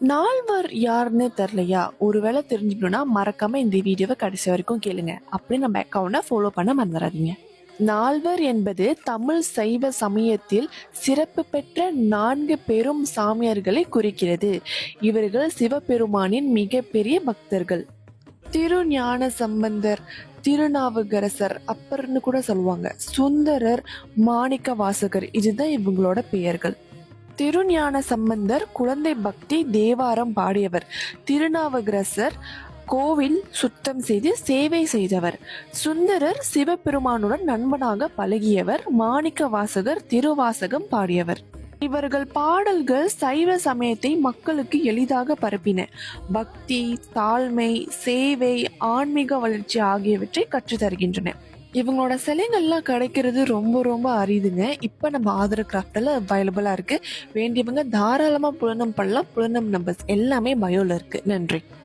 நால்வர் யாருன்னு தெரியலையா? ஒருவேளை தெரிஞ்சுக்கணும்னா மறக்காம இந்த வீடியோவை கடைசி வரைக்கும் கேளுங்க. அப்படியே நம்ம அக்கௌண்ட்டை ஃபாலோ பண்ண மறந்துடாதீங்க. நால்வர் என்பது தமிழ் சைவ சமயத்தில் சிறப்பு பெற்ற 4 பெரும் சாமியார்களை குறிக்கிறது. இவர்கள் சிவபெருமானின் மிகப்பெரிய பக்தர்கள். திருஞான சம்பந்தர், திருநாவுக்கரசர் அப்பர்னு கூட சொல்லுவாங்க, சுந்தரர், மாணிக்க வாசகர், இதுதான் இவங்களோட பெயர்கள். திருஞான சம்பந்தர் குழந்தை பக்தி தேவாரம் பாடியவர். திருநாவுக்கரசர் கோவில் சுத்தம் செய்து சேவை செய்தவர். சுந்தரர் சிவபெருமானுடன் நண்பனாக பழகியவர். மாணிக்க வாசகர் திருவாசகம் பாடியவர். இவர்கள் பாடல்கள் சைவ சமயத்தை மக்களுக்கு எளிதாக பரப்பின. பக்தி, தாழ்மை, சேவை, ஆன்மீக வளர்ச்சி ஆகியவற்றை கற்றுத்தருகின்றன. இவங்களோட சிலைகள்லாம் கிடைக்கிறது ரொம்ப ரொம்ப அரிதுங்க. இப்போ நம்ம ஆதர் கிராஃப்டில் அவைலபிளாக இருக்குது. வேண்டியவங்க தாராளமாக புலனம் பண்ணலாம். புலனம் நம்பர்ஸ் எல்லாமே பயோவில் இருக்குது. நன்றி.